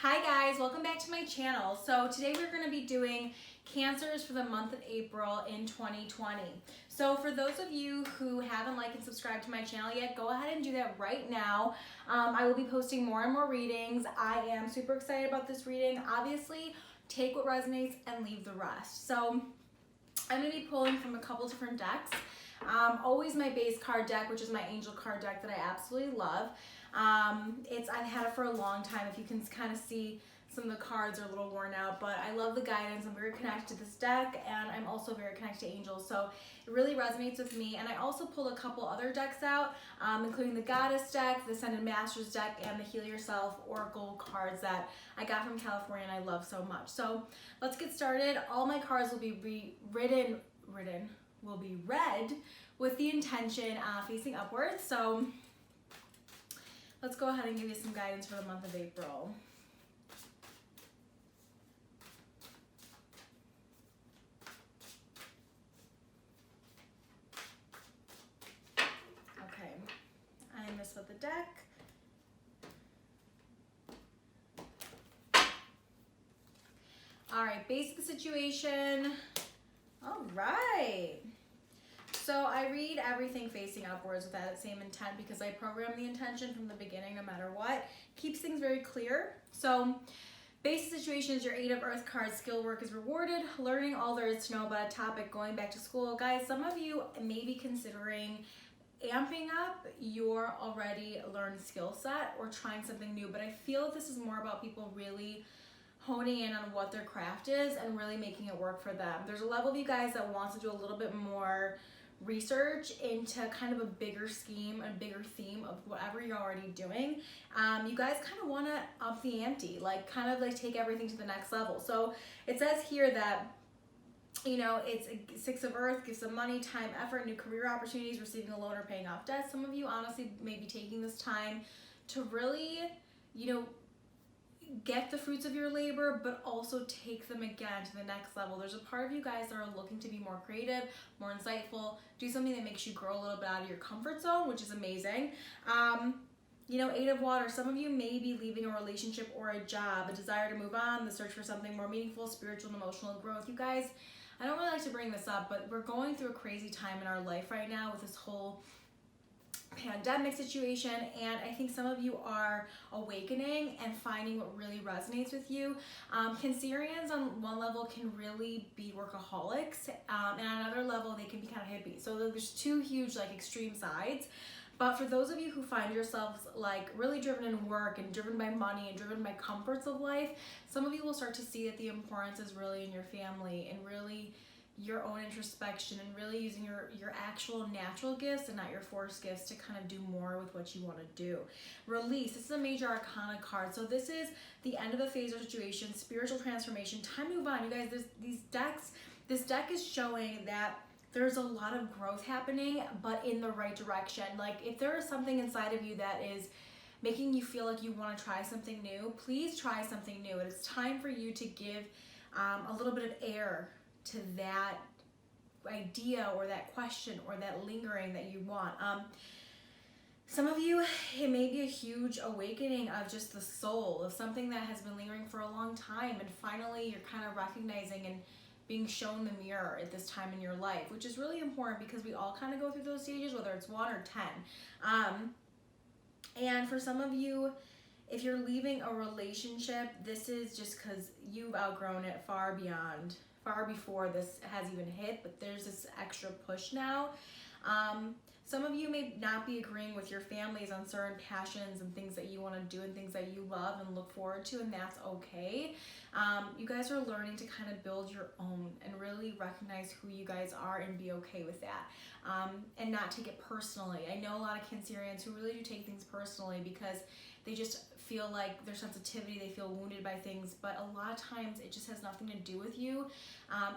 Hi guys, welcome back to my channel. So today we're going to be doing cancers for the month of April in 2020. So for those of you who haven't liked and subscribed to my channel yet, go ahead and do that right now. I will be posting more and more readings. I am super excited about this reading. Obviously, take what resonates and leave the rest. So I'm going to be pulling from a couple different decks. Always my base card deck, which is my angel card deck that I absolutely love. I've had it for a long time. If you can kind of see, some of the cards are a little worn out, but I love the guidance. I'm very connected to this deck, and I'm also very connected to angels, so it really resonates with me. And I also pulled a couple other decks out, including the Goddess deck, the Ascended Masters deck, and the Heal Yourself Oracle cards that I got from California and I love so much. So let's get started. All my cards will be read with the intention facing upwards. So let's go ahead and give you some guidance for the month of April. Okay, I misfit the deck. All right, basic situation. All right. So I read everything facing upwards with that same intent because I program the intention from the beginning no matter what. Keeps things very clear. So basic situation is your 8 of Earth card. Skill work is rewarded. Learning all there is to know about a topic. Going back to school. Guys, some of you may be considering amping up your already learned skill set or trying something new. But I feel this is more about people really honing in on what their craft is and really making it work for them. There's a level of you guys that wants to do a little bit more research into kind of a bigger scheme, a bigger theme of whatever you're already doing. You guys kind of want to up the ante, kind of take everything to the next level. So it says here that, you know, it's 6 of Earth, gives them money, time, effort, new career opportunities, receiving a loan or paying off debt. Some of you honestly may be taking this time to really, you know, get the fruits of your labor, but also take them again to the next level. There's a part of you guys that are looking to be more creative, more insightful, do something that makes you grow a little bit out of your comfort zone, which is amazing. You know, 8 of Water, some of you may be leaving a relationship or a job, a desire to move on, the search for something more meaningful, spiritual and emotional growth. You guys, I don't really like to bring this up, but we're going through a crazy time in our life right now with this whole pandemic situation, and I think some of you are awakening and finding what really resonates with you. Cancerians on one level can really be workaholics, and on another level they can be kind of hippie. So there's two huge extreme sides. But for those of you who find yourselves really driven in work and driven by money and driven by comforts of life, some of you will start to see that the importance is really in your family and really your own introspection and really using your actual natural gifts and not your forced gifts to kind of do more with what you want to do. Release, this is a major arcana card. So this is the end of a phase or situation, spiritual transformation, time to move on. You guys, this deck is showing that there's a lot of growth happening, but in the right direction. If there is something inside of you that is making you feel like you want to try something new, please try something new. It's time for you to give a little bit of air to that idea or that question or that lingering that you want. Some of you, it may be a huge awakening of just the soul of something that has been lingering for a long time, and finally you're kind of recognizing and being shown the mirror at this time in your life, which is really important because we all kind of go through those stages, whether it's 1 or 10. And for some of you, if you're leaving a relationship, this is just because you've outgrown it far before this has even hit, but there's this extra push now. Some of you may not be agreeing with your families on certain passions and things that you want to do and things that you love and look forward to, and that's okay. You guys are learning to kind of build your own and really recognize who you guys are and be okay with that, and not take it personally. I know a lot of Cancerians who really do take things personally because they just feel like their sensitivity, they feel wounded by things, but a lot of times it just has nothing to do with you.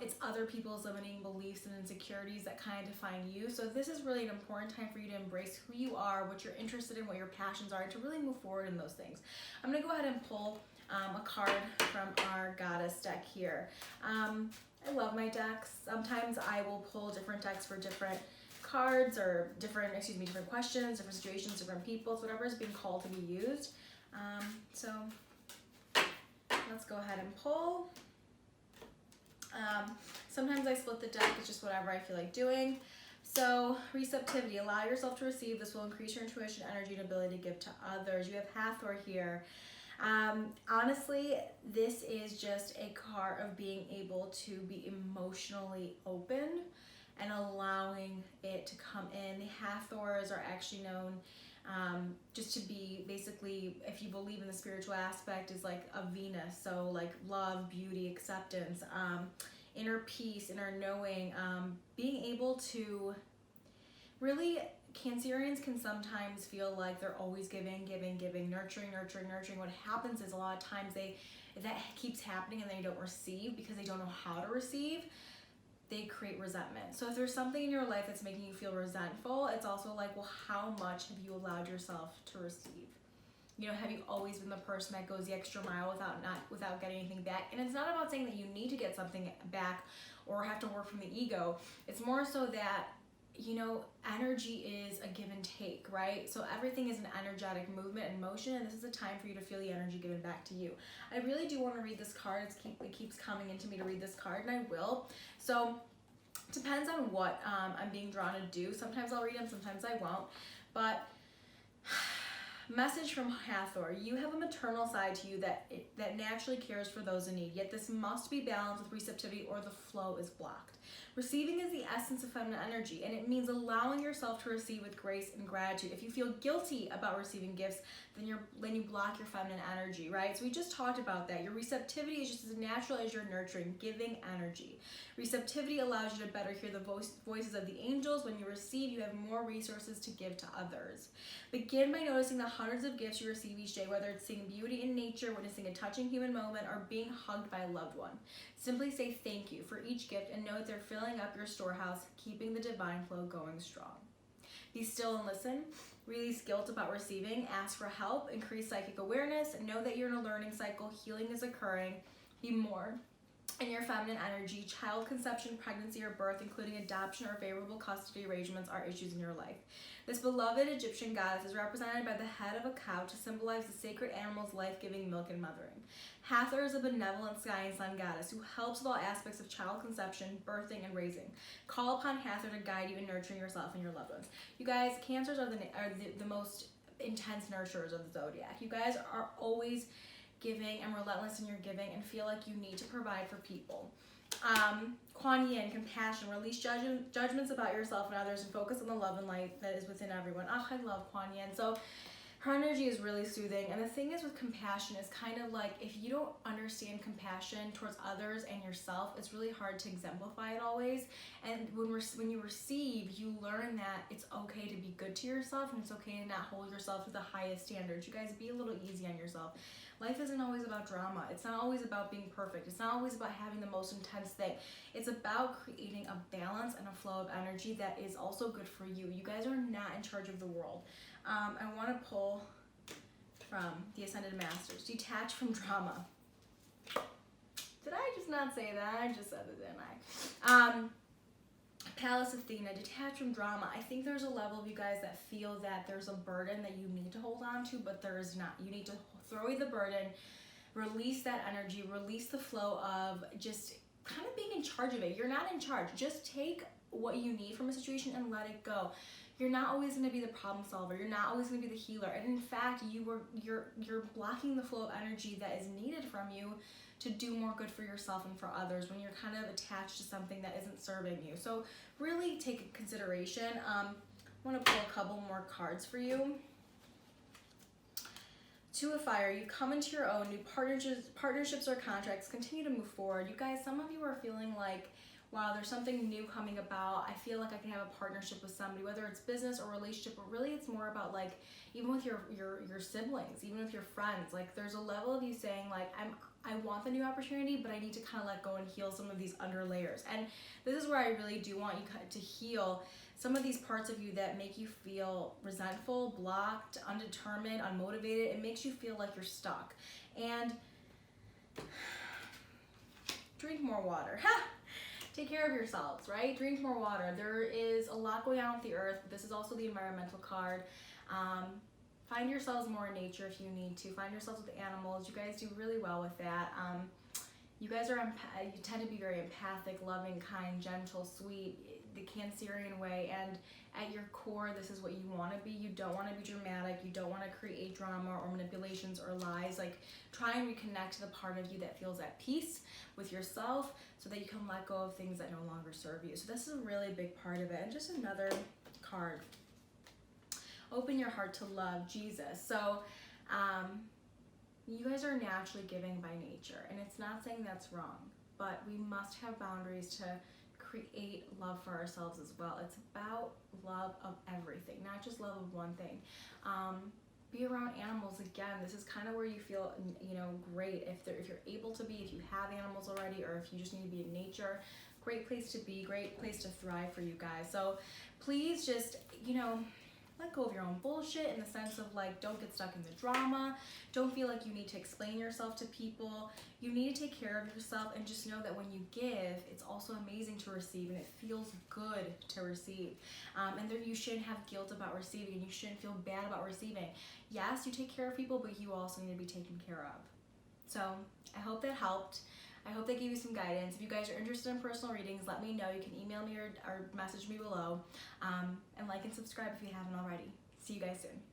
It's other people's limiting beliefs and insecurities that kind of define you. So this is really an important time for you to embrace who you are, what you're interested in, what your passions are, and to really move forward in those things. I'm going to go ahead and pull a card from our Goddess deck here. I love my decks. Sometimes I will pull different decks for different cards or different questions, different situations, different people. It's whatever is being called to be used. So go ahead and pull. Sometimes I split the deck, it's just whatever I feel like doing. So receptivity, allow yourself to receive. This will increase your intuition, energy, and ability to give to others. You have Hathor here. Honestly, this is just a card of being able to be emotionally open and allowing it to come in. The Hathors are actually known just to be basically, if you believe in the spiritual aspect, is like a Venus. So like love, beauty, acceptance, inner peace, inner knowing, being able to really, Cancerians can sometimes feel like they're always giving, nurturing. What happens is a lot of times that keeps happening and they don't receive because they don't know how to receive. They create resentment. So if there's something in your life that's making you feel resentful, it's also like, well, how much have you allowed yourself to receive? You know, have you always been the person that goes the extra mile without getting anything back? And it's not about saying that you need to get something back or have to work from the ego. It's more so that, you know, energy is a give and take, right? So everything is an energetic movement and motion, and this is a time for you to feel the energy given back to you. I really do want to read this card. It keeps coming into me to read this card, and I will. So depends on what I'm being drawn to do. Sometimes I'll read them, sometimes I won't. But message from Hathor: you have a maternal side to you that naturally cares for those in need, yet this must be balanced with receptivity or the flow is blocked. Receiving is the essence of feminine energy, and it means allowing yourself to receive with grace and gratitude. If you feel guilty about receiving gifts, then you block your feminine energy, right? So we just talked about that. Your receptivity is just as natural as your nurturing, giving energy. Receptivity allows you to better hear the voices of the angels. When you receive, you have more resources to give to others. Begin by noticing the hundreds of gifts you receive each day, whether it's seeing beauty in nature, witnessing a touching human moment, or being hugged by a loved one. Simply say thank you for each gift and know that they're filling up your storehouse, keeping the divine flow going strong. Be still and listen. Release guilt about receiving. Ask for help. Increase psychic awareness. Know that you're in a learning cycle. Healing is occurring. Be more in your feminine energy. Child conception, pregnancy, or birth, including adoption or favorable custody arrangements, are issues in your life. This beloved Egyptian goddess is represented by the head of a cow to symbolize the sacred animal's life-giving milk and mothering. Hathor is a benevolent sky and sun goddess who helps with all aspects of child conception, birthing, and raising. Call upon Hathor to guide you in nurturing yourself and your loved ones. You guys, Cancers are the most intense nurturers of the zodiac. You guys are always giving and relentless in your giving and feel like you need to provide for people. Kuan Yin, compassion, release judgments about yourself and others and focus on the love and light that is within everyone. Oh, I love Kuan Yin. So her energy is really soothing. And the thing is with compassion, is kind of like, if you don't understand compassion towards others and yourself, it's really hard to exemplify it always. And when you receive, you learn that it's okay to be good to yourself and it's okay to not hold yourself to the highest standards. You guys, be a little easy on yourself. Life isn't always about drama. It's not always about being perfect. It's not always about having the most intense thing. It's about creating a balance and a flow of energy that is also good for you. You guys are not in charge of the world. I want to pull from the Ascended Masters. Detach from drama. Did I just not say that? I just said it, didn't I? Pallas Athena, detach from drama. I think there's a level of you guys that feel that there's a burden that you need to hold on to, but there is not. You need to throw away the burden, release that energy, release the flow of just kind of being in charge of it. You're not in charge. Just take what you need from a situation and let it go. You're not always going to be the problem solver. You're not always going to be the healer. And in fact, you're blocking the flow of energy that is needed from you to do more good for yourself and for others when you're kind of attached to something that isn't serving you. So really take consideration. I want to pull a couple more cards for you. Two of Fire, you come into your own. New partnerships or contracts continue to move forward. You guys, some of you are feeling like, wow, there's something new coming about. I feel like I can have a partnership with somebody, whether it's business or relationship, but really it's more about like, even with your siblings, even with your friends, like there's a level of you saying like, I want the new opportunity, but I need to kind of let go and heal some of these under layers. And this is where I really do want you to heal some of these parts of you that make you feel resentful, blocked, undetermined, unmotivated. It makes you feel like you're stuck. And drink more water. Take care of yourselves, right? Drink more water. There is a lot going on with the earth. This is also the environmental card. Find yourselves more in nature if you need to. Find yourselves with animals. You guys do really well with that. You guys are, you tend to be very empathic, loving, kind, gentle, sweet, the Cancerian way, and at your core, this is what you want to be. You don't want to be dramatic. You don't want to create drama or manipulations or lies. Like, try and reconnect to the part of you that feels at peace with yourself so that you can let go of things that no longer serve you. So this is a really big part of it. And just another card. Open your heart to love, Jesus. So, you guys are naturally giving by nature, and it's not saying that's wrong, but we must have boundaries to create love for ourselves as well. It's about love of everything, not just love of one thing. Be around animals. Again, this is kind of where you feel, you know, great if you're able to be, if you have animals already, or if you just need to be in nature. Great place to be, great place to thrive for you guys. So please just, you know, let go of your own bullshit, in the sense of, like, don't get stuck in the drama. Don't feel like you need to explain yourself to people. You need to take care of yourself, and just know that when you give, it's also amazing to receive, and it feels good to receive. And there, you shouldn't have guilt about receiving, and you shouldn't feel bad about receiving. Yes, you take care of people, but you also need to be taken care of. So I hope that helped. I hope that gave you some guidance. If you guys are interested in personal readings, let me know. You can email me or message me below. And like and subscribe if you haven't already. See you guys soon.